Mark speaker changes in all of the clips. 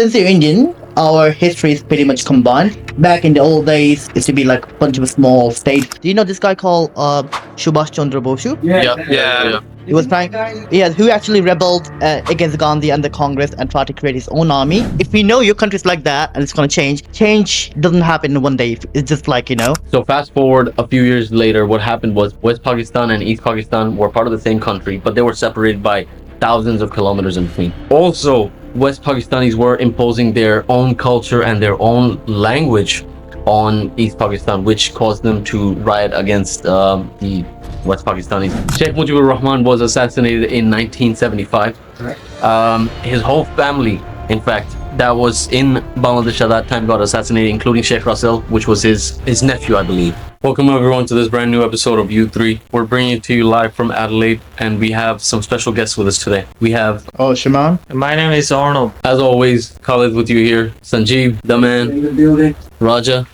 Speaker 1: since you're Indian, our history is pretty much combined. Back in the old days, it used to be like a bunch of small states. Do you know this guy called Subhash Chandra Bosu?
Speaker 2: Yeah.
Speaker 1: He was trying, yeah, who actually rebelled against Gandhi and the Congress and tried to create his own army. If we know your country's like that and it's gonna change doesn't happen in one day. It's just like,
Speaker 2: So fast forward a few years later, what happened was West Pakistan and East Pakistan were part of the same country, but they were separated by thousands of kilometers in between. Also, West Pakistanis were imposing their own culture and their own language on East Pakistan, which caused them to riot against the West Pakistanis. Sheikh Mujibur Rahman was assassinated in 1975. His whole family, in fact, that was in Bangladesh at that time got assassinated, including Sheikh Russell, which was his nephew, I believe. Welcome everyone to this brand new episode of U3. We're bringing it to you live from Adelaide, and we have some special guests with us today. We have,
Speaker 1: Shaman.
Speaker 3: My name is Arnold.
Speaker 2: as always, Khalid with you here, Sanjeev, the man, Raja.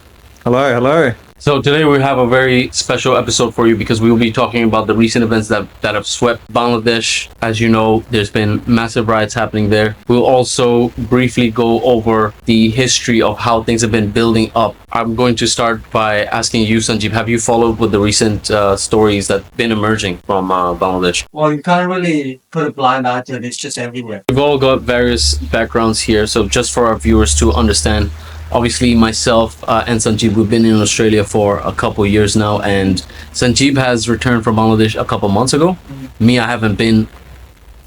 Speaker 4: Hello.
Speaker 2: So today we have a very special episode for you because we will be talking about the recent events that have swept Bangladesh. As you know, there's been massive riots happening there. We'll also briefly go over the history of how things have been building up. I'm going to start by asking you, Sanjeev, have you followed with the recent stories that have been emerging from Bangladesh?
Speaker 3: Well, you can't really put a blind eye to it. It's just everywhere.
Speaker 2: We've all got various backgrounds here, so just for our viewers to understand, obviously myself and Sanjeev, we've been in Australia for a couple years now, and Sanjeev has returned from Bangladesh a couple months ago. Me, I haven't been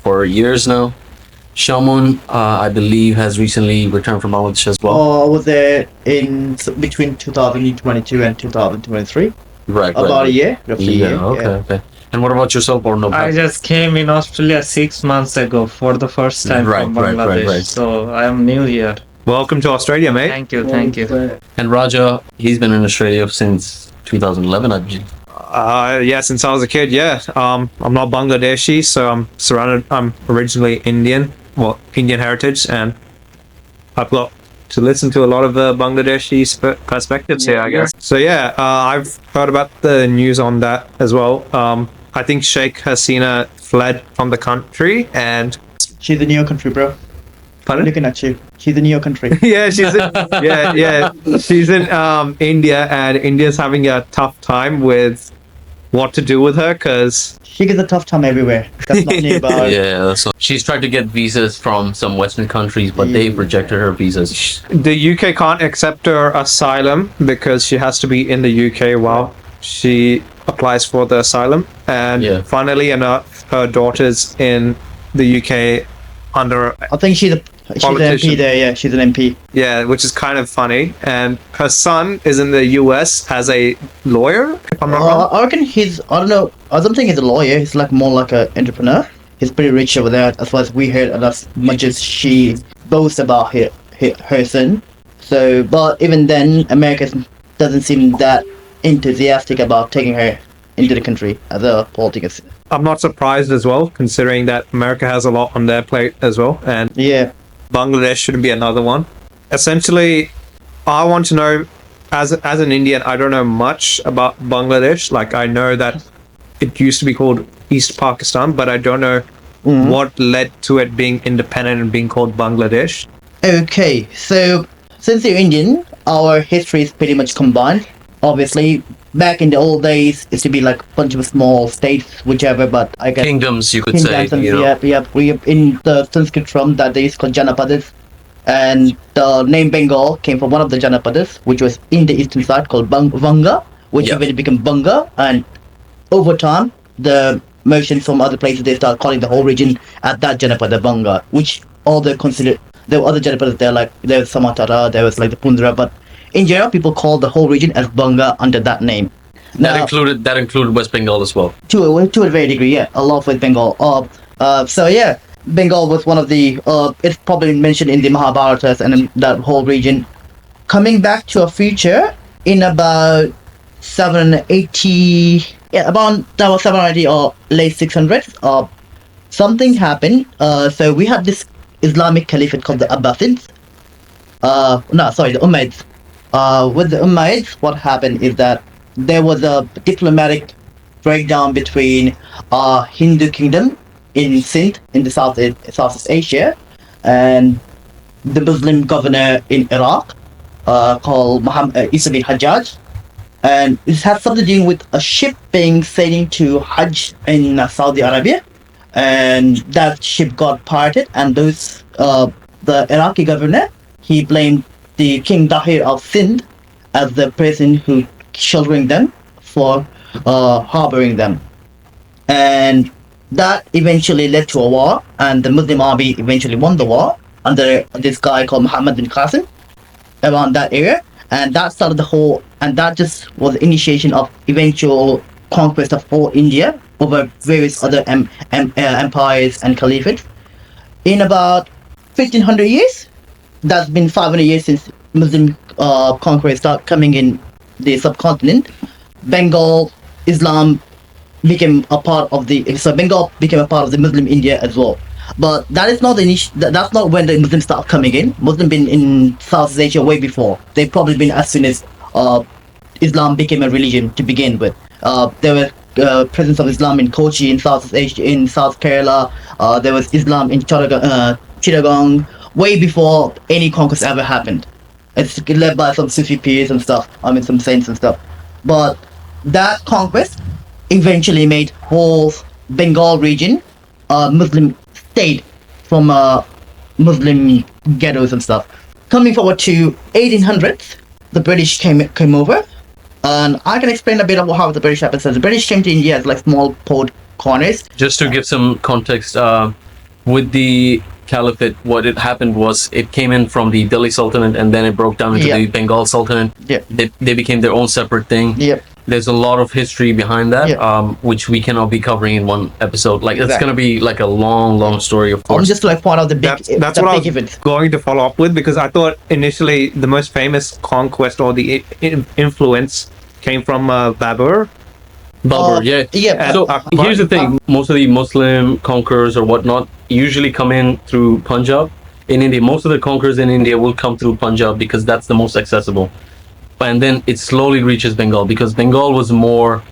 Speaker 2: for years now. Shaman, I believe, has recently returned from Bangladesh as well.
Speaker 1: I was there in between 2022 and 2023.
Speaker 2: Right.
Speaker 1: About a year, roughly a year.
Speaker 2: Okay. And what about yourself, Orno?
Speaker 3: I just came in Australia 6 months ago for the first time from Bangladesh.
Speaker 2: Right.
Speaker 3: So I am new here.
Speaker 4: Welcome to Australia, mate.
Speaker 3: Thank you.
Speaker 2: And Raja, he's been in Australia since 2011, I believe.
Speaker 4: Yeah, since I was a kid, yeah. I'm not Bangladeshi, so I'm originally Indian, Indian heritage, and I've got to listen to a lot of the Bangladeshi perspectives here, I guess. So yeah, I've heard about the news on that as well. I think Sheikh Hasina fled from the country, and
Speaker 1: She's in your country, bro.
Speaker 4: pardon?
Speaker 1: Looking at you. She's in your country.
Speaker 4: Yeah, she's in India, and India's having a tough time with what to do with her because
Speaker 1: She gets a tough time everywhere. That's not new about
Speaker 2: Yeah, that's what, she's tried to get visas from some Western countries, but they've rejected her visas.
Speaker 4: the UK can't accept her asylum because she has to be in the UK while she applies for the asylum. And funnily enough, her daughter's in the UK under
Speaker 1: I think she's an
Speaker 4: Politician.
Speaker 1: MP there, yeah. She's an MP.
Speaker 4: which is kind of funny. And her son is in the US as a lawyer, if I'm not wrong.
Speaker 1: I reckon I don't know, I don't think he's a lawyer. He's like more like an entrepreneur. He's pretty rich over there, as far as we heard, and as much as she boasts about her son. So, but even then, America doesn't seem that enthusiastic about taking her into the country as a politician.
Speaker 4: I'm not surprised as well, considering that America has a lot on their plate as well. And
Speaker 1: Yeah.
Speaker 4: Bangladesh shouldn't be another one. Essentially, I want to know, as an Indian, I don't know much about Bangladesh. Like, I know that it used to be called East Pakistan, but I don't know what led to it being independent and being called Bangladesh.
Speaker 1: Okay, so since you're Indian, our history is pretty much combined. Obviously, back in the old days, it used to be like a bunch of small states, whichever, but I guess
Speaker 2: Kingdoms, you could say.
Speaker 1: kingdoms,
Speaker 2: You know.
Speaker 1: yeah. We in the Sanskrit term that they used to call Janapadas, and the name Bengal came from one of the Janapadas, which was in the eastern side called Vanga, which eventually became Banga, and over time, the merchants from other places, they start calling the whole region at that Janapada Banga, which all they considered, there were other Janapadas there, like there was Samatara, there was like the Pundra, but in general, people call the whole region as Banga under that name.
Speaker 2: That included West Bengal as well.
Speaker 1: To a very degree, yeah, a lot of West Bengal. So yeah, Bengal was one of the. It's probably mentioned in the Mahabharatas and in that whole region. Coming back to a future in about 780, that was 780 or late 600s. Something happened. So we had this Islamic Caliphate called the Abbasids. The Umayyads. With the Umayyads, what happened is that there was a diplomatic breakdown between Hindu kingdom in Sindh in the Southeast Asia, and the Muslim governor in Iraq called Muhammad Isa bin Hajjaj, and this has something to do with a ship being sailing to Hajj in Saudi Arabia, and that ship got pirated, and the Iraqi governor, he blamed the King Dahir of Sindh as the person who sheltering them for harboring them, and that eventually led to a war, and the Muslim army eventually won the war under this guy called Muhammad bin Qasim around that area, and that started the whole, and that just was the initiation of eventual conquest of whole India over various other empires and caliphates. In about 1500 years, that's been 500 years since Muslim conquerors start coming in the subcontinent. Bengal, Islam became a part of Bengal became a part of the Muslim India as well. But that is not that's not when the Muslims start coming in. Muslims been in South Asia way before. They've probably been as soon as Islam became a religion to begin with. There was presence of Islam in Kochi in South Asia, in South Kerala. There was Islam in Chittagong way before any conquest ever happened. It's led by some Sufi peers and stuff. Some saints and stuff. But that conquest eventually made whole Bengal region Muslim state from Muslim ghettos and stuff. Coming forward to 1800s, the British came over, and I can explain a bit of how the British happened. So the British came to India as like small port corners.
Speaker 2: Just to give some context, with the Caliphate, what it happened was it came in from the Delhi Sultanate, and then it broke down into the Bengal Sultanate.
Speaker 1: Yeah.
Speaker 2: They became their own separate thing.
Speaker 1: Yep.
Speaker 2: There's a lot of history behind that, which we cannot be covering in one episode. Like, it's gonna be like a long story, of course.
Speaker 1: I'm just to like point out the big.
Speaker 4: That's what I was going to follow up with, because I thought initially the most famous conquest or the influence came from Babur.
Speaker 2: Babur, yeah.
Speaker 1: Yeah.
Speaker 2: So here's the thing: most of the Muslim conquerors or whatnot usually come in through Punjab. In India, most of the conquerors in India will come through Punjab because that's the most accessible. And then it slowly reaches Bengal, because Bengal was more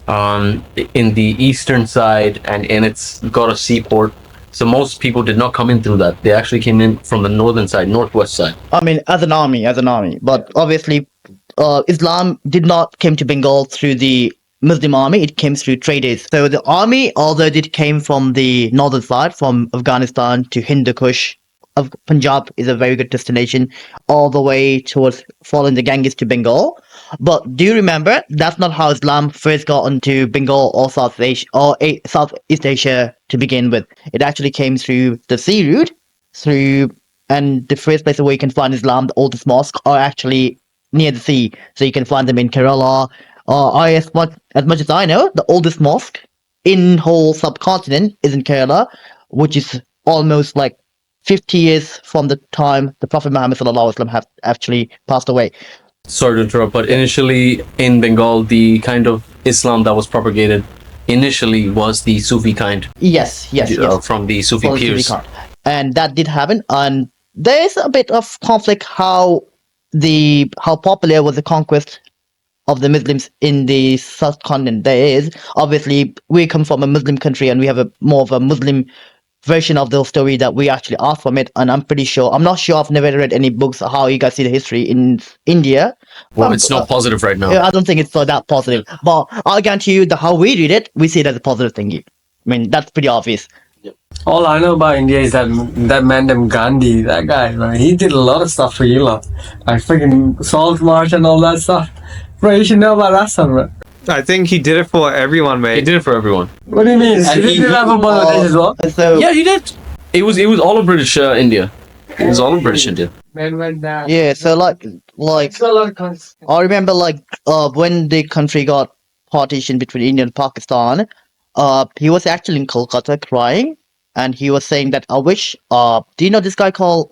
Speaker 2: in the eastern side, and it's got a seaport. So most people did not come in through that. They actually came in from the northern side, northwest side.
Speaker 1: As an army. But obviously, Islam did not came to Bengal through the Muslim army. It came through traders. So the army, although it came from the northern side, from Afghanistan to Hindu Kush, of Punjab is a very good destination, all the way towards following the Ganges to Bengal. But do you remember, that's not how Islam first got into Bengal or South Asia or Southeast Asia to begin with. It actually came through the sea route, and the first place where you can find Islam, the oldest mosques, are actually near the sea. So you can find them in Kerala. As much as I know, the oldest mosque in whole subcontinent is in Kerala, which is almost like 50 years from the time the Prophet Muhammad sallallahu alaihi wasallam have actually passed away.
Speaker 2: Sorry to interrupt, but initially in Bengal, the kind of Islam that was propagated initially was the Sufi kind.
Speaker 1: Yes.
Speaker 2: From the Sufi peers.
Speaker 1: And that did happen. And there is a bit of conflict how popular was the conquest of the Muslims in the subcontinent. There is, obviously, we come from a Muslim country, and we have more of a Muslim version of the story that we actually asked from it. And I'm not sure, I've never read any books how you guys see the history in India.
Speaker 2: Well, it's not positive right now.
Speaker 1: I don't think it's that positive, but I'll guarantee you that how we read it, we see it as a positive thing. I mean, that's pretty obvious.
Speaker 5: All I know about India is that man named Gandhi, that guy, man, he did a lot of stuff for you lot. Like freaking Salt March and all that stuff. Bro, you should know about that stuff, bro.
Speaker 4: I think he did it for everyone, mate.
Speaker 2: He did it for everyone.
Speaker 5: What do you mean?
Speaker 2: And
Speaker 5: he did that for Bangladesh as well?
Speaker 1: So,
Speaker 2: yeah, he did. It was all of British India. It was all of British India.
Speaker 5: Man went down.
Speaker 1: yeah, so like I remember when the country got partition between India and Pakistan, he was actually in Kolkata crying, and he was saying that I wish, do you know this guy called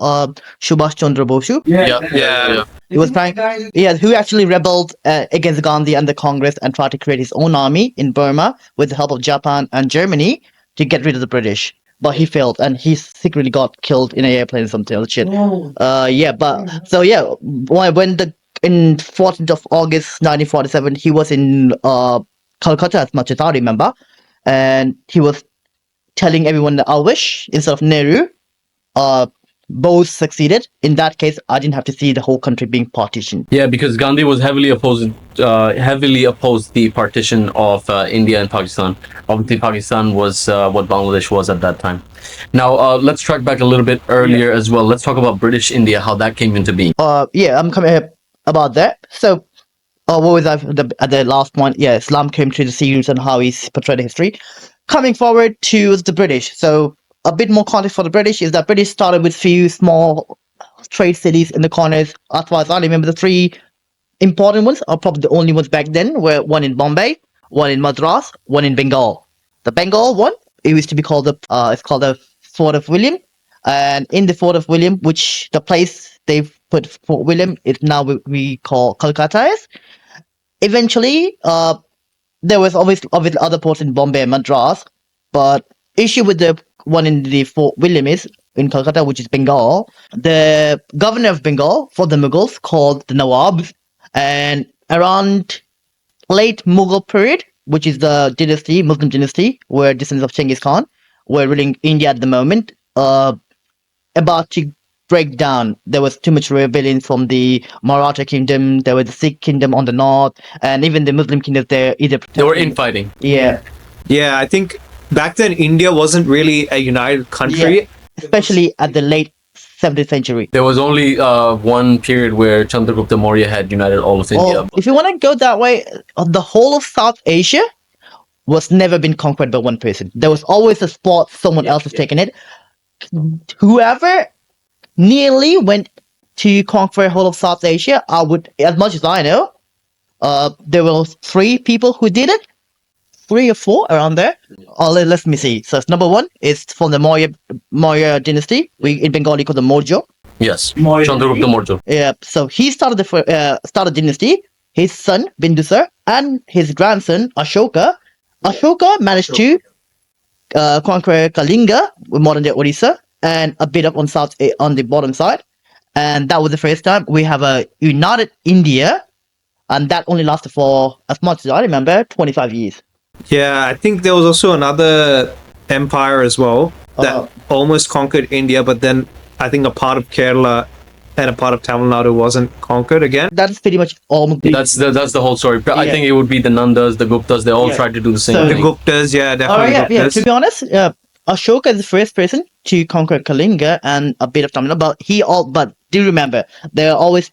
Speaker 1: Subhash Chandra Bosu?
Speaker 2: Yeah.
Speaker 1: He was trying, who actually rebelled against Gandhi and the Congress and tried to create his own army in Burma with the help of Japan and Germany to get rid of the British. But he failed, and he secretly got killed in an airplane or something else shit. When in 14th of August 1947, he was in Calcutta, as much as I remember, and he was telling everyone that I wish, instead of Nehru, both succeeded. In that case, I didn't have to see the whole country being partitioned.
Speaker 2: Yeah, because Gandhi was heavily opposed the partition of India and Pakistan. Obviously, Pakistan was what Bangladesh was at that time. Now, let's track back a little bit earlier as well. Let's talk about British India, how that came into being.
Speaker 1: Yeah, I'm coming here about that. So, what was I at the last point? Yeah, Islam came to the scenes and how he's portrayed in history. Coming forward to the British. So, a bit more context for the British is that British started with few small trade cities in the corners. As far as I remember, the three important ones are probably the only ones back then were one in Bombay, one in Madras, one in Bengal. The Bengal one, it used to be called it's called the Fort of William. And in the Fort of William, which the place they've put Fort William is now we call Kolkata is. Eventually, there was obviously other ports in Bombay and Madras, but issue with the one in the Fort William is in Calcutta, which is Bengal. The governor of Bengal for the Mughals called the Nawabs, and around late Mughal period, which is the dynasty, Muslim dynasty, where descendants of Genghis Khan were ruling India at the moment, about to break down. There was too much rebellion from the Maratha kingdom. There was the Sikh kingdom on the north, and even the Muslim kingdoms. They
Speaker 2: were infighting.
Speaker 1: Yeah.
Speaker 4: Yeah, I think back then India wasn't really a united country.
Speaker 1: Yeah, especially at the late 17th century.
Speaker 2: There was only one period where Chandragupta Maurya had united all of India.
Speaker 1: If you want to go that way, the whole of South Asia was never been conquered by one person. There was always a spot someone else has taken it. Whoever nearly went to conquer whole of South Asia, I would, as much as I know, there were 3 people who did it. 3 or 4 around there. Let me see. So number 1 is from the Maurya dynasty. We in Bengali call the Mourya.
Speaker 2: Yes, Chandragupta Maurya.
Speaker 1: Yeah. So he started the dynasty. His son Bindusar and his grandson Ashoka. Ashoka managed to conquer Kalinga, modern day Odisha, and a bit up on the bottom side. And that was the first time we have a united India, and that only lasted for, as much as I remember, 25 years.
Speaker 4: Yeah, I think there was also another empire as well that almost conquered India, but then I think a part of Kerala and a part of Tamil Nadu wasn't conquered again.
Speaker 1: That's pretty much all.
Speaker 2: That's the whole story. I think it would be the Nandas, the Guptas. They all tried to do the same
Speaker 4: The
Speaker 2: thing.
Speaker 4: Guptas, yeah, definitely.
Speaker 1: Yeah. To be honest, Ashoka is the first person to conquer Kalinga and a bit of Tamil Nadu. But do remember, there are always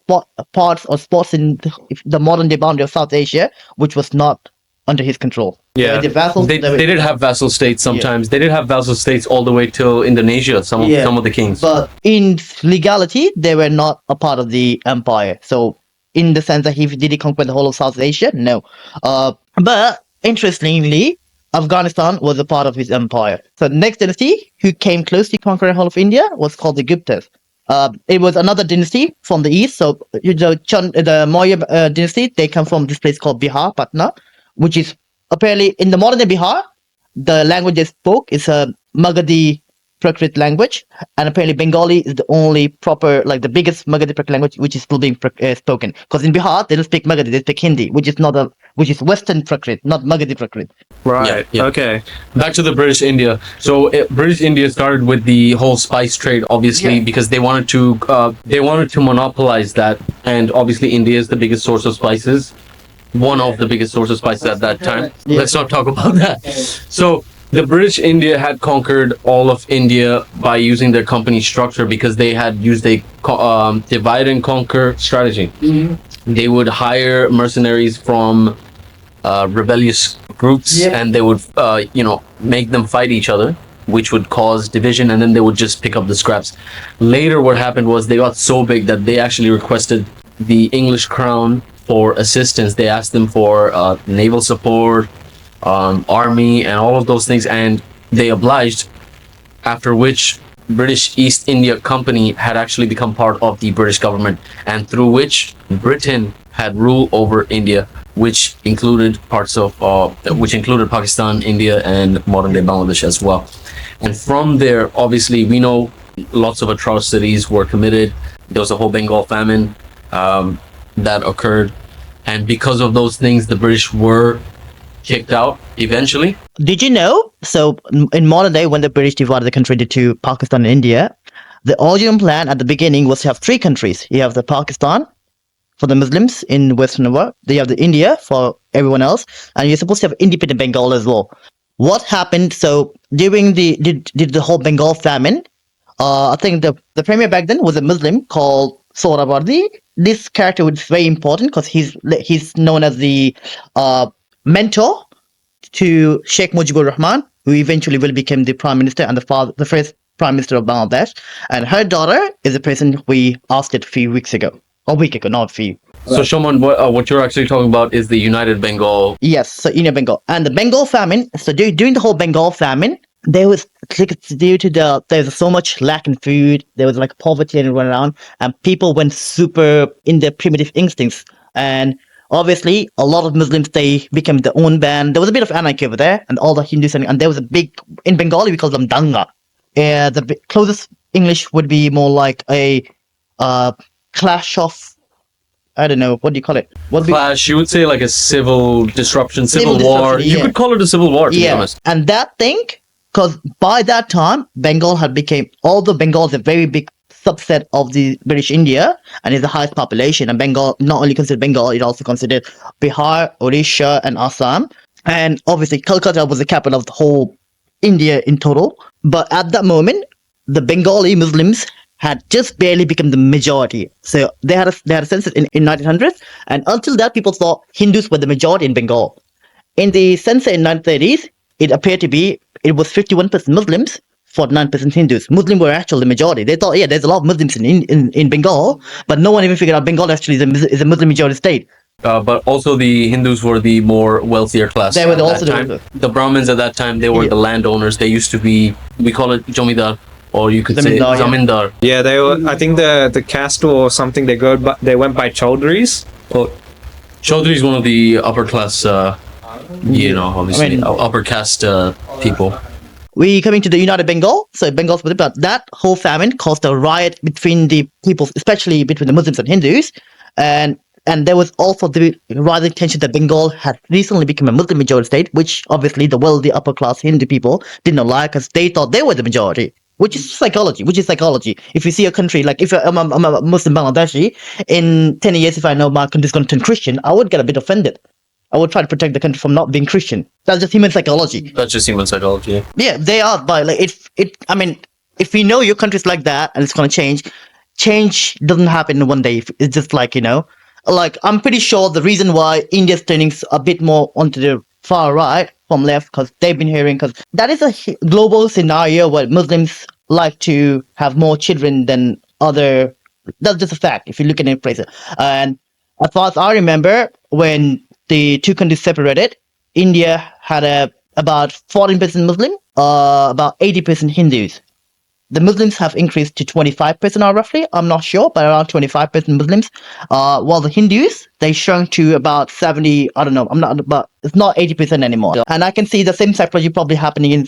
Speaker 1: parts or spots in the modern day boundary of South Asia which was not under his control.
Speaker 2: Yeah,
Speaker 1: the vassals,
Speaker 2: they did have vassal states sometimes.
Speaker 1: Yeah.
Speaker 2: They did have vassal states all the way till Indonesia. Some of the kings.
Speaker 1: But in legality, they were not a part of the empire. So in the sense that did he conquer the whole of South Asia? No. But interestingly, Afghanistan was a part of his empire. So the next dynasty who came close to conquering the whole of India was called the Guptas. It was another dynasty from the east. So the Maurya dynasty, they come from this place called Bihar, Patna, which is apparently in the modern day Bihar, the language they spoke is a Magadhi Prakrit language, and apparently Bengali is the only proper, like the biggest Magadhi Prakrit language which is still being spoken. Because in Bihar they don't speak Magadhi, they speak Hindi, which is Western Prakrit, not Magadhi Prakrit.
Speaker 4: Right.
Speaker 2: Yeah.
Speaker 4: Okay.
Speaker 2: Back to the British India. So British India started with the whole spice trade, obviously, because they wanted to monopolize that, and obviously India is the biggest source of spices. One of the biggest sources of spices at that time.
Speaker 1: Yeah.
Speaker 2: Let's not talk about that. So the British India had conquered all of India by using their company structure because they had used a divide and conquer strategy. Mm-hmm. They would hire mercenaries from rebellious groups, and they would make them fight each other, which would cause division, and then they would just pick up the scraps. Later what happened was they got so big that they actually requested the English crown for assistance. They asked them for naval support, army, and all of those things, and they obliged, after which British East India Company had actually become part of the British government, and through which Britain had rule over India, which included Pakistan, India, and modern day Bangladesh as well. And from there, obviously, we know lots of atrocities were committed. There was a whole Bengal famine that occurred, and because of those things the British were kicked out eventually.
Speaker 1: Did you know, so in modern day when the British divided the country into Pakistan and India, the original plan at the beginning was to have three countries. You have the Pakistan for the Muslims in Western world. Then you have the India for everyone else, and you're supposed to have independent Bengal as well. What happened? So during the whole Bengal famine, I think the premier back then was a Muslim called Sohrawardi. This character was very important because he's known as the mentor to Sheikh Mujibur Rahman, who eventually will become the prime minister and the first prime minister of Bangladesh. And her daughter is the person we asked it a few weeks ago. A week ago, not a few.
Speaker 2: So Shoman, what you're actually talking about is the United Bengal.
Speaker 1: Yes, so Union Bengal. And the Bengal famine, so during the whole Bengal famine, there's so much lack in food, there was like poverty and run around, and people went super in their primitive instincts. And obviously, a lot of Muslims, they became their own band. There was a bit of anarchy over there, and all the Hindus, and there was a big, in Bengali, we call them danga. The closest English would be more like a clash of, I don't know, what do you call it?
Speaker 2: Clash, you would say like a civil disruption, civil war.
Speaker 1: disruption,
Speaker 2: You
Speaker 1: yeah.
Speaker 2: could call it a civil war, to be honest.
Speaker 1: And that thing, because by that time, Bengal had became, although Bengal is a very big subset of the British India and is the highest population, and Bengal, not only considered Bengal, it also considered Bihar, Odisha, and Assam. And obviously, Calcutta was the capital of the whole India in total. But at that moment, the Bengali Muslims had just barely become the majority. So they had a census in 1900s, and until that, people thought Hindus were the majority in Bengal. In the census in 1930s, it appeared to be, it was 51% Muslims, 49% Hindus. Muslims were actually the majority. They thought, yeah, there's a lot of Muslims in Bengal, but no one even figured out Bengal actually is a Muslim majority state.
Speaker 2: But also the Hindus were the more wealthier class.
Speaker 1: They were
Speaker 2: at
Speaker 1: also
Speaker 2: that time. The Brahmins at that time, they were the landowners. They used to be, we call it Jomidar, or you could say
Speaker 1: Zamindar, yeah.
Speaker 2: Zamindar.
Speaker 4: Yeah, they were. I think the caste or something they went by Chaudhrys.
Speaker 2: Well, Chaudhry is one of the upper class, obviously upper caste people.
Speaker 1: We coming to the United Bengal. So Bengal's but that whole famine caused a riot between the peoples, especially between the Muslims and Hindus, and there was also the rising tension that Bengal had recently become a Muslim majority state, which obviously the wealthy upper class Hindu people did not like because they thought they were the majority. Which is psychology. If you see a country, like if I'm a Muslim Bangladeshi, in 10 years, if I know my country is going to turn Christian, I would get a bit offended. I would try to protect the country from not being Christian. That's just human psychology.
Speaker 2: That's just human psychology.
Speaker 1: Yeah, they are. But like, if we know your country's like that and it's going to change doesn't happen in one day. It's just like, like I'm pretty sure the reason why India's turning a bit more onto the far right from left, because they've been hearing, because that is a global scenario where Muslims like to have more children than other. That's just a fact if you look at it places. And as far as I remember, when the two countries separated, India had about 14% Muslim, about 80% Hindus. The Muslims have increased to 25% now, roughly. I'm not sure, but around 25% Muslims. While the Hindus, they shrunk to about 70. I don't know. But it's not 80% anymore. And I can see the same psychology probably happening in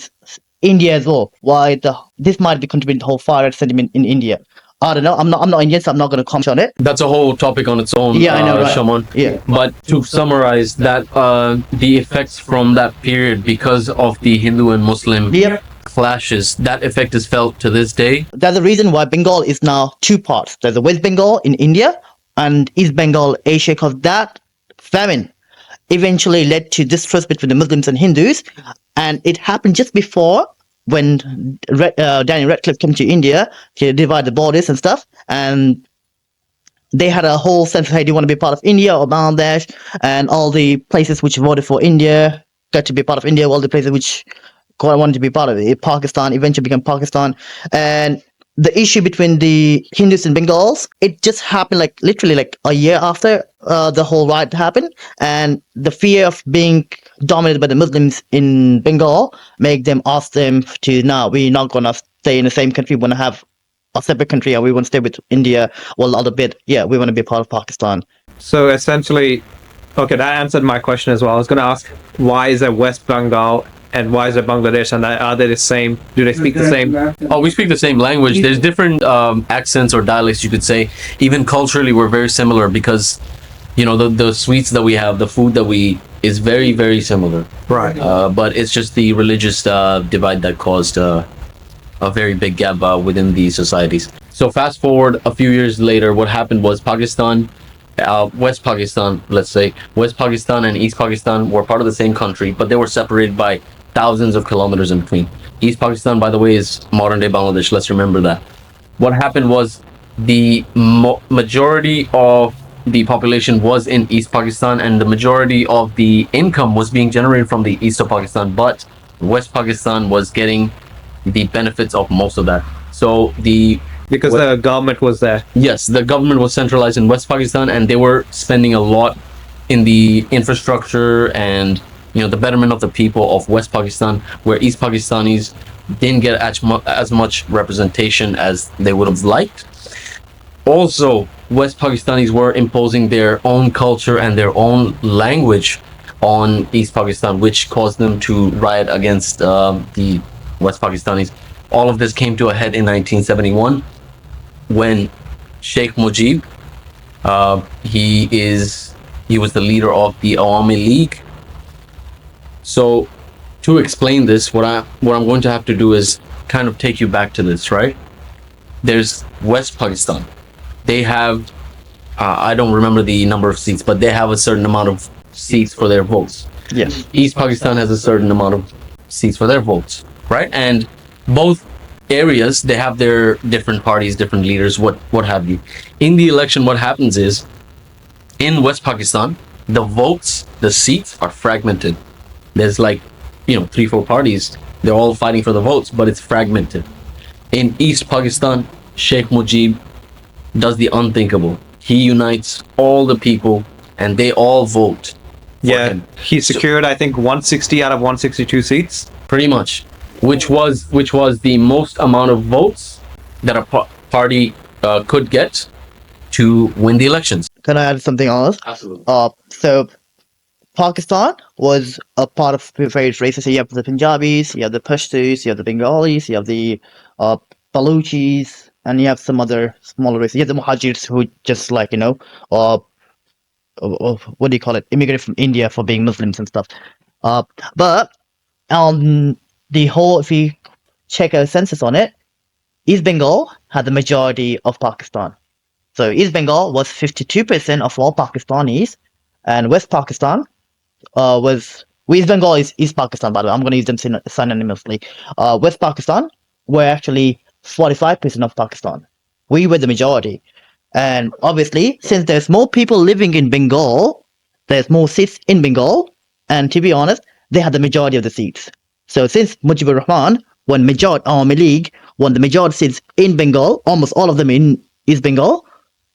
Speaker 1: India as well. Why this might be contributing to the whole far right sentiment in India. I don't know. I'm not Indian, so I'm not going to comment on it.
Speaker 2: That's a whole topic on its own.
Speaker 1: Yeah, I know, right?
Speaker 2: Shaman.
Speaker 1: Yeah.
Speaker 2: But to summarize that, the effects from that period, because of the Hindu and Muslim clashes, that effect is felt to this day.
Speaker 1: That's the reason why Bengal is now two parts. There's the West Bengal in India and East Bengal, Asia, because that famine eventually led to distrust between the Muslims and Hindus. And it happened just before when Daniel Radcliffe came to India to divide the borders and stuff. And they had a whole sense of, hey, do you want to be part of India or Bangladesh? And all the places which voted for India got to be part of India, all the places which wanted to be part of it. Pakistan eventually became Pakistan. And the issue between the Hindus and Bengals, it just happened like literally like a year after the whole riot happened. And the fear of being dominated by the Muslims in Bengal make them ask them to, now we're not going to stay in the same country. We want to have a separate country, and we want to stay with India. Well, the other bit, yeah, we want to be part of Pakistan.
Speaker 4: So essentially, okay, that answered my question as well. I was going to ask, why is there West Bengal and why is there Bangladesh, and are they the same? Do they speak the same?
Speaker 2: Oh, we speak the same language. There's different accents or dialects, you could say. Even culturally, we're very similar because, the sweets that we have, the food that we eat is very, very similar.
Speaker 4: Right.
Speaker 2: But it's just the religious divide that caused a very big gap within these societies. So fast forward a few years later, what happened was Pakistan, West Pakistan, let's say, West Pakistan and East Pakistan were part of the same country, but they were separated by thousands of kilometers in between. East Pakistan, by the way, is modern day Bangladesh. Let's remember that. What happened was the majority of the population was in East Pakistan, and the majority of the income was being generated from the east of Pakistan, but West Pakistan was getting the benefits of most of that. So
Speaker 4: because the government was there.
Speaker 2: yes, the government was centralized in West Pakistan, and they were spending a lot in the infrastructure and the betterment of the people of West Pakistan, where East Pakistanis didn't get as much representation as they would have liked. Also, West Pakistanis were imposing their own culture and their own language on East Pakistan, which caused them to riot against the West Pakistanis. All of this came to a head in 1971 when Sheikh Mujib, he was the leader of the Awami League. So to explain this, what I'm going to have to do is kind of take you back to this, right? There's West Pakistan. They have, I don't remember the number of seats, but they have a certain amount of seats for their votes.
Speaker 1: Yes.
Speaker 2: East Pakistan has a certain amount of seats for their votes, right? And both areas, they have their different parties, different leaders, what have you. In the election, what happens is, in West Pakistan, the votes, the seats are fragmented. There's 3-4 parties. They're all fighting for the votes, but it's fragmented. In East Pakistan, Sheikh Mujib does the unthinkable. He unites all the people, and they all vote.
Speaker 4: Yeah, he secured, I think, 160 out of 162 seats.
Speaker 2: Pretty much, which was the most amount of votes that a party could get to win the elections.
Speaker 1: Can I add something else?
Speaker 2: Absolutely.
Speaker 1: So Pakistan was a part of various races. So you have the Punjabis, you have the Pashtuns, you have the Bengalis, you have the Baluchis, and you have some other smaller races. You have the Muhajirs, who just what do you call it? Immigrated from India for being Muslims and stuff. But the whole, if you check a census on it, East Bengal had the majority of Pakistan. So East Bengal was 52% of all Pakistanis, and West Pakistan East Bengal is East Pakistan, by the way. I'm going to use them synonymously. West Pakistan were actually 45% of Pakistan. We were the majority. And obviously, since there's more people living in Bengal, there's more seats in Bengal. And to be honest, they had the majority of the seats. So since Mujibur Rahman won Awami League won the majority seats in Bengal, almost all of them in East Bengal,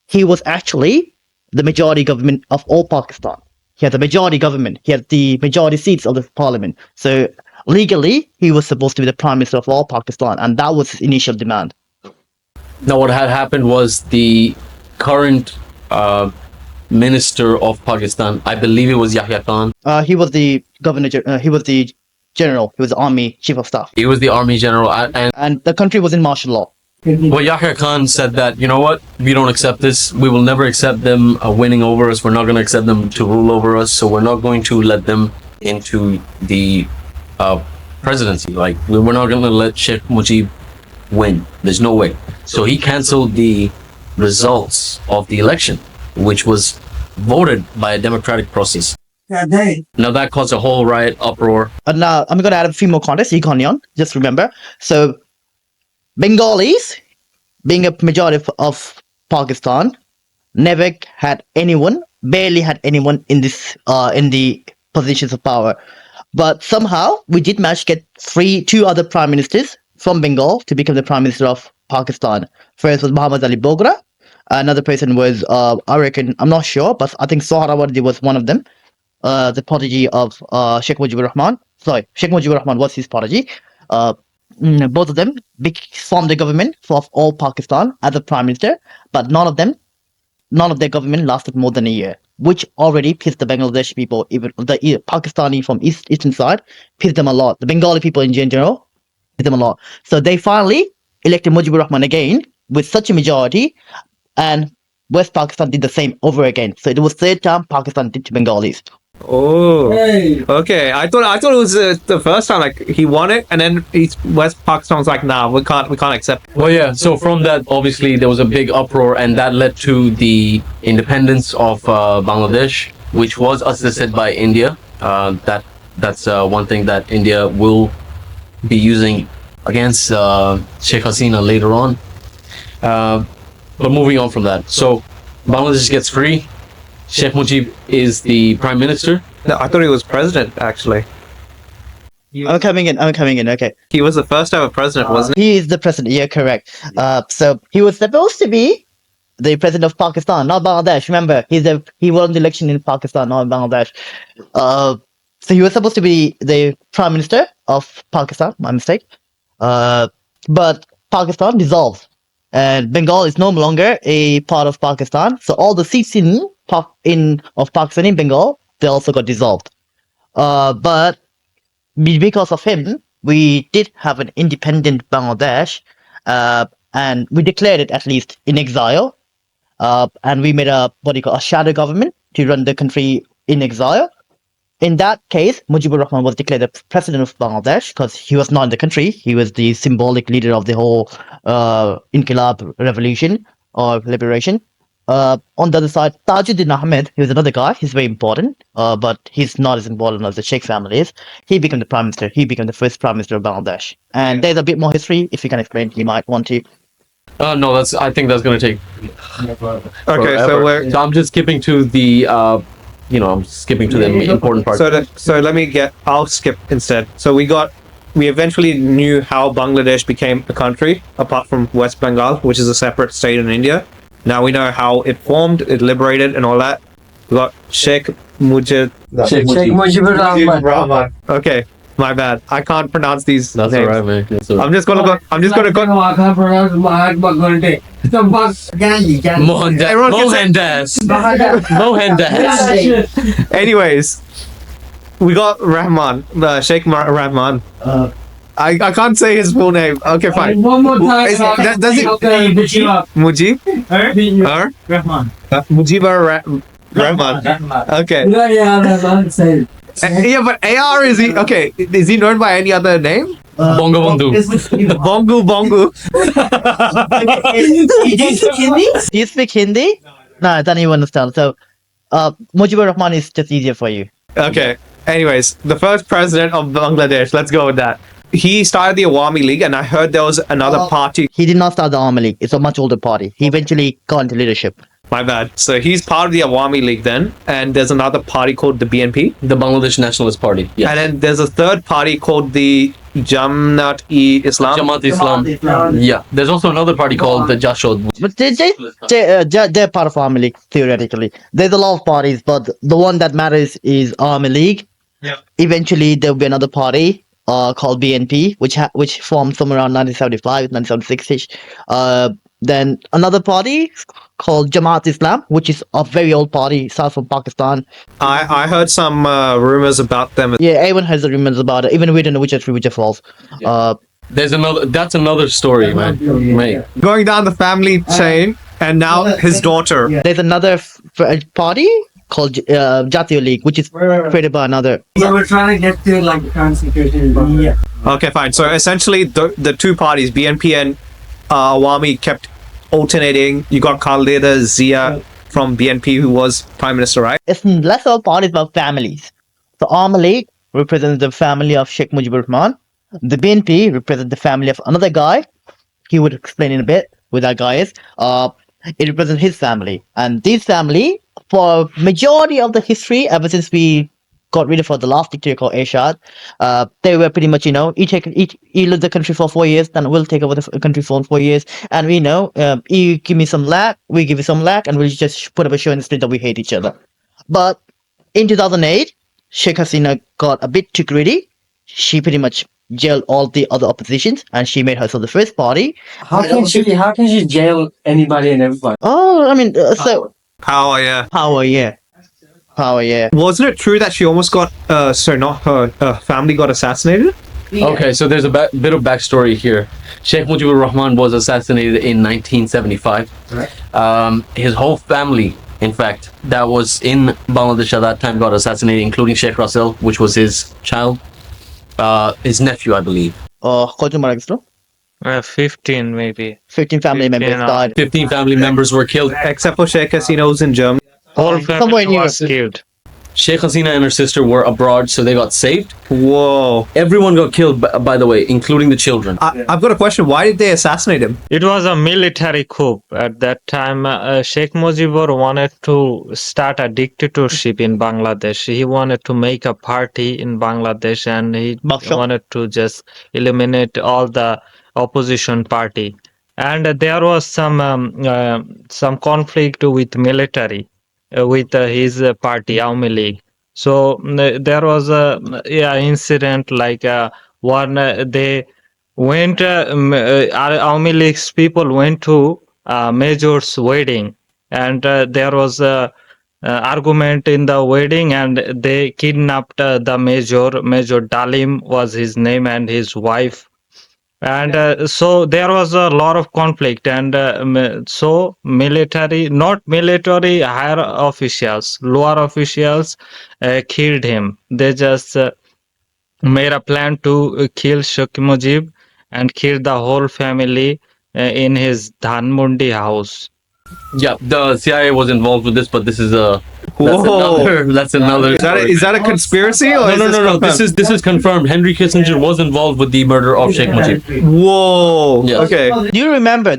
Speaker 1: he was actually the majority government of all Pakistan. He had the majority government. He had the majority seats of the parliament. So legally, he was supposed to be the prime minister of all Pakistan, and that was his initial demand.
Speaker 2: Now, what had happened was the current minister of Pakistan, I believe it was Yahya Khan.
Speaker 1: He was the governor. He was the general. He was the army chief of staff.
Speaker 2: He was the army general, and
Speaker 1: the country was in martial law.
Speaker 2: well, Yahya Khan said that, you know what, we don't accept this. We will never accept them winning over us. We're not going to accept them to rule over us. So we're not going to let them into the presidency. Like, we're not going to let Sheikh Mujib win. There's no way. So he canceled the results of the election, which was voted by a democratic process. Now that caused a whole riot, uproar.
Speaker 1: And now I'm going to add a few more context. Economion, just remember. So Bengalis, being a majority of Pakistan, never had anyone, barely had anyone in this in the positions of power. But somehow we did manage to get two other prime ministers from Bengal to become the prime minister of Pakistan. First was Muhammad Ali Bogra. Another person was, I reckon, I'm not sure, but I think Sohrawardi was one of them. The protege of Sheikh Mujibur Rahman. Sorry, Sheikh Mujibur Rahman was his protege. Both of them formed the government of all Pakistan as a prime minister, but none of their government lasted more than a year, which already pissed the Bangladeshi people, even the Pakistani from eastern side, pissed them a lot. The Bengali people in general pissed them a lot. So they finally elected Mujibur Rahman again with such a majority, and West Pakistan did the same over again. So it was third time Pakistan did to Bengalis.
Speaker 4: Oh, okay. I thought it was the first time, like he won it, and then West Pakistan was like, nah, we can't accept it.
Speaker 2: Well, yeah. So from that, obviously, there was a big uproar, and that led to the independence of Bangladesh, which was assisted by India. That's one thing that India will be using against Sheikh Hasina later on. But moving on from that, so Bangladesh gets free. Sheikh Mujib is the prime minister.
Speaker 4: No, I thought he was president actually.
Speaker 1: I'm coming in. Okay.
Speaker 4: He was the first ever president, wasn't
Speaker 1: He is the president. Yeah, correct. So he was supposed to be the president of Pakistan, not Bangladesh. Remember, he won the election in Pakistan, not in Bangladesh. So he was supposed to be the prime minister of Pakistan. My mistake. But Pakistan dissolved, and Bengal is no longer a part of Pakistan. So all the seats of Pakistan in Bengal, they also got dissolved. But because of him, we did have an independent Bangladesh, and we declared it at least in exile. And we made a shadow government to run the country in exile. In that case, Mujibur Rahman was declared the president of Bangladesh because he was not in the country. He was the symbolic leader of the whole Inqilab revolution or liberation. On the other side, Tajuddin Ahmed, he was another guy. He's very important, but he's not as important as the Sheikh family is. He became the prime minister. He became the first prime minister of Bangladesh. And there's a bit more history. If you can explain, you might want to.
Speaker 2: No, I think that's going to take.
Speaker 4: Okay,
Speaker 2: so I'm just skipping to the. I'm skipping to the important part.
Speaker 4: I'll skip instead. So we eventually knew how Bangladesh became a country, apart from West Bengal, which is a separate state in India. Now we know how it formed, it liberated, and all that. We got Sheikh Mujib.
Speaker 5: Sheikh Mujibur Rahman.
Speaker 4: Okay, my bad. I can't pronounce these
Speaker 2: That's
Speaker 4: names.
Speaker 2: alright, man. That's all right.
Speaker 4: I'm just gonna go.
Speaker 2: Mohandas.
Speaker 4: Anyways, we got Rahman, Sheikh Rahman. I can't say his full name. Okay, fine.
Speaker 6: One more time.
Speaker 4: Does it Mujib?
Speaker 6: Rahman.
Speaker 4: Mujibur Rahman. Okay. Yeah, but AR is he? Okay, is he known by any other name?
Speaker 2: Bongo Bondu.
Speaker 4: Bongo.
Speaker 1: Do you speak Hindi? No, then you understand. So, Mujibur Rahman is just easier for you.
Speaker 4: Okay. Anyways, the first president of Bangladesh. Let's go with that. He started the Awami League, and I heard there was another party.
Speaker 1: He did not start the Army League. It's a much older party. He eventually got into leadership.
Speaker 4: My bad. So he's part of the Awami League then, and there's another party called the BNP.
Speaker 2: The Bangladesh Nationalist Party. Yes.
Speaker 4: And then there's a third party called the Jamaat-e-Islam.
Speaker 2: Jamaat-e-Islam. Yeah. There's also another party called the Jashod.
Speaker 1: But they're part of Army League, theoretically. There's a lot of parties, but the one that matters is Army League.
Speaker 4: Yeah.
Speaker 1: Eventually, there'll be another party called BNP, which formed somewhere around 1975, 1976-ish. Then another party called Jamaat Islam, which is a very old party, starts from Pakistan.
Speaker 4: I heard some rumors about them.
Speaker 1: Yeah, everyone has the rumors about it. Even we don't know which are true, which are false.
Speaker 2: That's another story, man. Mate.
Speaker 4: Going down the family chain, and now his daughter.
Speaker 1: There's another party called Jatiya League, which is created by another.
Speaker 6: So we're trying to get to like the current situation. Yeah.
Speaker 4: Okay, fine. So essentially, the two parties, BNP and Awami, kept alternating. You got Khaleda Zia from BNP, who was prime minister, right?
Speaker 1: It's less of parties about families. So Army League represents the family of Sheikh Mujibur Rahman. The BNP represents the family of another guy. He would explain in a bit who that guy is. It represents his family, and this family, for majority of the history, ever since we got rid of the last dictator called Ershad, they were pretty much, you lead the country for 4 years, then we'll take over the country for 4 years, and we know, you give me some lack, we give you some lack, and we'll just put up a show in the street that we hate each other. But in 2008, Sheikh Hasina got a bit too greedy. She pretty much jailed all the other oppositions, and she made herself the first party.
Speaker 5: How can she jail anybody and everybody?
Speaker 1: Oh, I mean, so
Speaker 4: Power, yeah.
Speaker 1: power, yeah.
Speaker 4: Wasn't it true that she almost got, not her family got assassinated?
Speaker 2: Okay, so there's a bit of backstory here. Sheikh Mujibur Rahman was assassinated in 1975. His whole family in fact, that was in Bangladesh at that time got assassinated, including Sheikh Russell, which was his child, his nephew, I believe.
Speaker 1: কজন মারা গেছিল?
Speaker 3: 15 maybe.
Speaker 1: 15 family
Speaker 3: 15
Speaker 1: members
Speaker 3: or-
Speaker 1: died.
Speaker 2: 15 family members were killed.
Speaker 4: Except for Sheikh Hasina, who's in Germany.
Speaker 3: Whole
Speaker 1: Somewhere
Speaker 3: family
Speaker 1: in
Speaker 3: was
Speaker 1: Europe.
Speaker 3: killed.
Speaker 2: Sheikh Hasina and her sister were abroad, so they got saved.
Speaker 4: Whoa.
Speaker 2: Everyone got killed, by the way, including the children.
Speaker 4: I've got a question. Why did they assassinate him?
Speaker 3: It was a military coup at that time. Sheikh Mujibur wanted to start a dictatorship in Bangladesh. He wanted to make a party in Bangladesh, and he
Speaker 1: Baksha.
Speaker 3: wanted to just eliminate all the opposition party. And there was some conflict with military, with his party, Awami League. So there was a incident like one they went Awami League's people went to Major's wedding, and there was a argument in the wedding, and they kidnapped the Major Dalim was his name, and his wife. And so there was a lot of conflict, and so not military, higher officials, lower officials killed him. They just made a plan to kill Sheikh Mujib and kill the whole family in his Dhanmondi house.
Speaker 2: Yeah, the CIA was involved with this, but this is
Speaker 4: Whoa.
Speaker 2: that's another story.
Speaker 4: Is that a conspiracy or
Speaker 2: No.
Speaker 4: confirmed?
Speaker 2: This is confirmed. Henry Kissinger was involved with the murder of Sheikh Mujib.
Speaker 4: Whoa.
Speaker 2: Yes.
Speaker 4: Okay.
Speaker 1: Do you remember?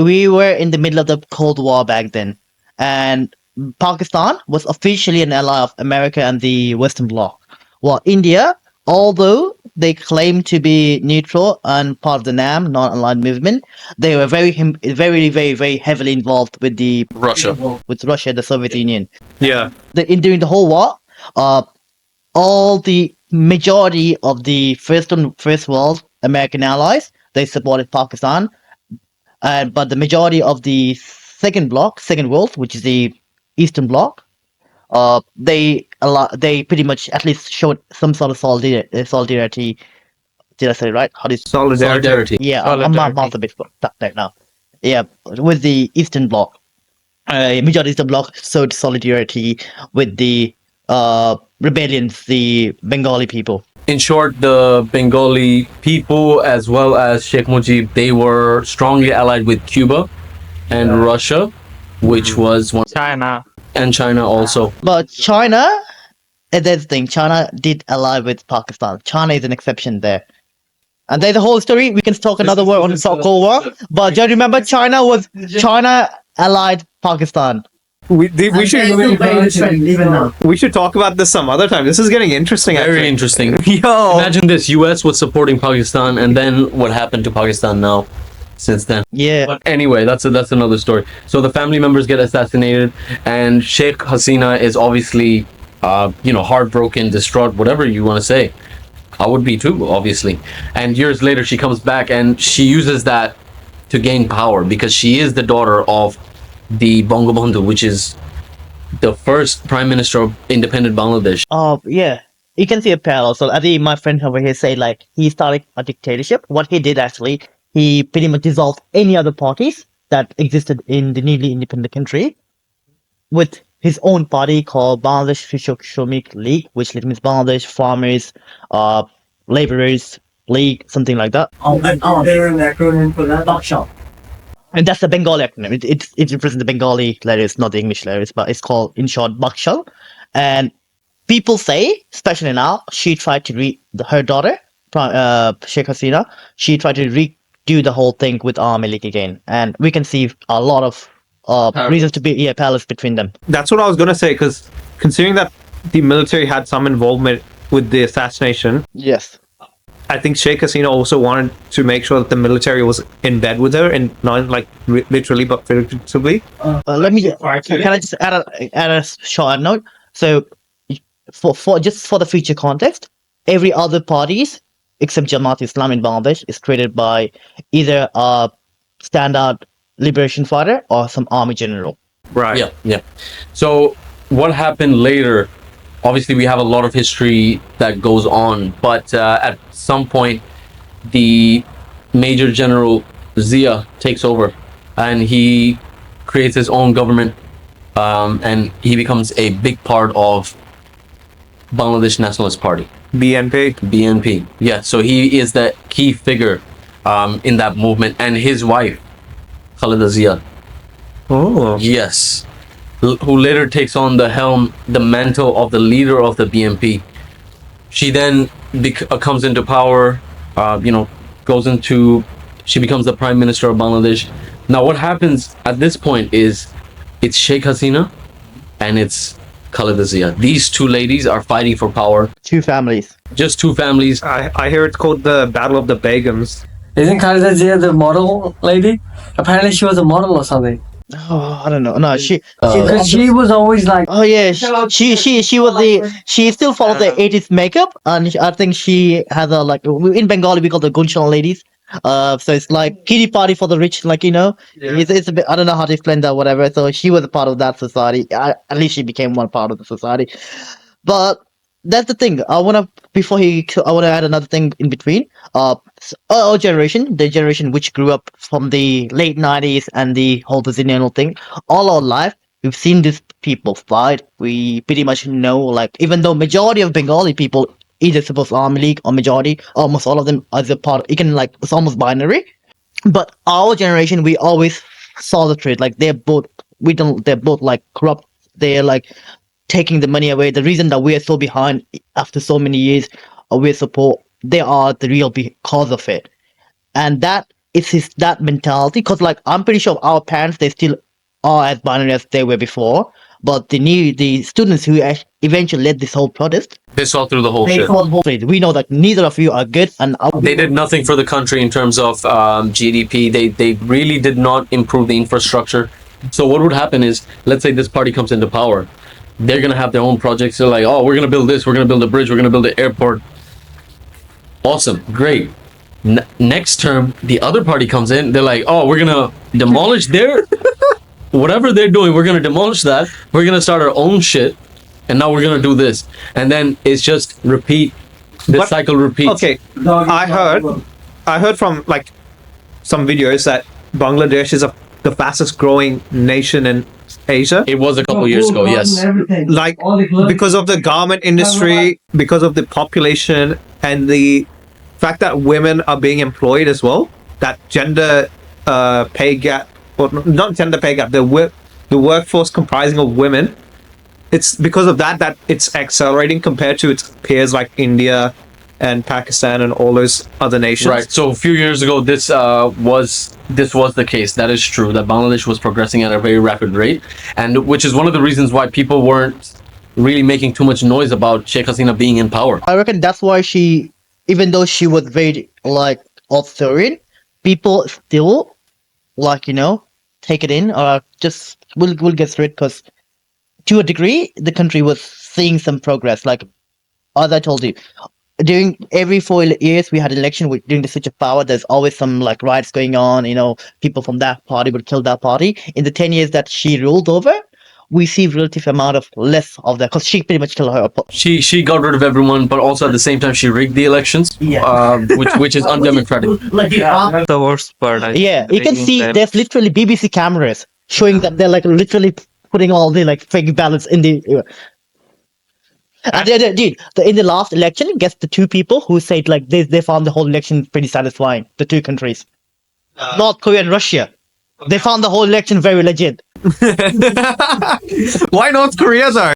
Speaker 1: We were in the middle of the Cold War back then, and Pakistan was officially an ally of America and the Western Bloc. While India, although they claim to be neutral and part of the NAM, non-aligned movement, they were very heavily involved with
Speaker 2: Russia.
Speaker 1: Russia, the Soviet Union.
Speaker 4: Yeah.
Speaker 1: During the whole war, all the majority of the first world American allies, they supported Pakistan, but the majority of the second world, which is the Eastern Bloc, they pretty much at least showed some sort of solidarity. Did I say it right? How do you
Speaker 2: Solidarity.
Speaker 1: Yeah,
Speaker 3: Solidarity.
Speaker 1: I'm a bit stuck there now. Yeah, with the Eastern Bloc, majority Eastern Bloc showed solidarity with the rebellions, the Bengali people.
Speaker 2: In short, the Bengali people, as well as Sheikh Mujib, they were strongly allied with Cuba and Russia, which was one,
Speaker 3: China.
Speaker 2: and China also.
Speaker 1: But China, that's the thing, China did ally with Pakistan. China is an exception there. And there's a whole story. We can talk another word on the Cold War. But do you remember China allied Pakistan?
Speaker 4: We should talk about this some other time. This is getting interesting.
Speaker 2: Very
Speaker 4: actually.
Speaker 2: interesting.
Speaker 4: Yo.
Speaker 2: Imagine this: U.S. was supporting Pakistan, and then what happened to Pakistan now? Since then.
Speaker 1: Yeah.
Speaker 2: But anyway, that's another story. So the family members get assassinated, and Sheikh Hasina is obviously, heartbroken, distraught, whatever you want to say. I would be too, obviously. And years later, she comes back and she uses that to gain power because she is the daughter of the Bangabandhu, which is the first prime minister of independent Bangladesh.
Speaker 1: Yeah. You can see a parallel. So I think my friend over here say like he started a dictatorship. What he did actually, he pretty much dissolved any other parties that existed in the newly independent country with his own party called Bangladesh Shramik League, which means Bangladesh Farmers, Laborers League, something like that.
Speaker 6: They're an acronym for that. Buckshot.
Speaker 1: And that's the Bengali acronym. It represents the Bengali letters, not the English letters, but it's called, in short, Bakshal. And people say, especially now, she tried to her daughter, Sheikh Hasina, she tried to redo the whole thing with Awami League again. And we can see a lot of reasons to be parallels between them.
Speaker 4: That's what I was gonna say, because considering that the military had some involvement with the assassination,
Speaker 1: Yes.
Speaker 4: I think Sheikh Hasina also wanted to make sure that the military was in bed with her, and not like literally but figuratively.
Speaker 1: Let me. Can I just add a short note? So, for the future context, every other parties except Jamaat Islam in Bangladesh is created by either a standard liberation fighter or some army general.
Speaker 4: Right.
Speaker 2: Yeah. So what happened later? Obviously, we have a lot of history that goes on, but at some point, the Major General Zia takes over, and he creates his own government, and he becomes a big part of Bangladesh Nationalist Party,
Speaker 4: BNP.
Speaker 2: BNP. Yeah, so he is the key figure in that movement, and his wife, Khaleda Zia.
Speaker 4: Oh.
Speaker 2: Yes, who later takes on the mantle of the leader of the BNP. She then comes into power, she becomes the prime minister of Bangladesh. Now, what happens at this point is it's Sheikh Hasina and it's Khaleda Zia. These two ladies are fighting for power.
Speaker 1: Two families.
Speaker 2: Just two families.
Speaker 4: I hear it's called the Battle of the Begums.
Speaker 5: Isn't Khaleda Zia the model lady? Apparently she was a model or something.
Speaker 1: Oh, I don't know. No,
Speaker 5: Because she was always like,
Speaker 1: Oh yeah, she was she still follows the 80s makeup, and I think she has a like in Bengali we call the Gunshan ladies. So it's like kiddie party for the rich, like it's a bit, I don't know how to explain that, whatever. So she was a part of that society. At least she became one part of the society. But that's the thing. I wanna add another thing in between. Our generation, the generation which grew up from the late 90s and the whole Brazilian thing, all our life we've seen these people fight. We pretty much know, like, even though majority of Bengali people either support Army League or majority, almost all of them as a part. You can like it's almost binary. But our generation, we always saw the trade. Like they're both like corrupt. They're like taking the money away. The reason that we are so behind after so many years of we support, they are the real cause of it. And that is that mentality. Because like I'm pretty sure our parents, they still are as binary as they were before. But the students who eventually led this whole protest,
Speaker 2: They saw through the whole
Speaker 1: they
Speaker 2: shit.
Speaker 1: saw the whole trade. We know that neither of you are good, and
Speaker 2: They did nothing for the country in terms of GDP. They really did not improve the infrastructure. So what would happen is, let's say this party comes into power, they're gonna have their own projects. They're like, oh, we're gonna build this, we're gonna build a bridge, we're gonna build an airport. Awesome, great. Next term, the other party comes in. They're like, oh, we're gonna demolish their whatever they're doing. We're gonna demolish that. We're gonna start our own shit, and now we're gonna do this, and then it's just repeat. This
Speaker 4: But-
Speaker 2: cycle repeats.
Speaker 4: Okay, I heard from like some videos that Bangladesh is the fastest growing nation in Asia.
Speaker 2: It was a couple years ago, yes.
Speaker 4: Like because of the garment industry, because of the population, and the fact that women are being employed as well. That gender pay gap, or not gender pay gap, the workforce comprising of women. It's because of that it's accelerating compared to its peers like India and Pakistan and all those other nations.
Speaker 2: Right. So a few years ago, this was the case. That is true. That Bangladesh was progressing at a very rapid rate, and which is one of the reasons why people weren't really making too much noise about Sheikh Hasina being in power.
Speaker 1: I reckon that's why she, even though she was very like authoritarian, people still like take it in or just we'll get through it, because to a degree the country was seeing some progress. Like as I told you, during every 4 years we had election during the switch of power. There's always some like riots going on. People from that party would kill that party. In the 10 years that she ruled over, we see relative amount of less of that, because she pretty much killed her.
Speaker 2: She got rid of everyone, but also at the same time she rigged the elections, which is undemocratic.
Speaker 3: That's the worst part.
Speaker 1: Yeah, you can see there's literally BBC cameras showing that they're like literally putting all the like fake ballots in the. And in the last election, guess the two people who said like they found the whole election pretty satisfying. The two countries, North Korea and Russia, they found the whole election very legit.
Speaker 4: Why North Korea though?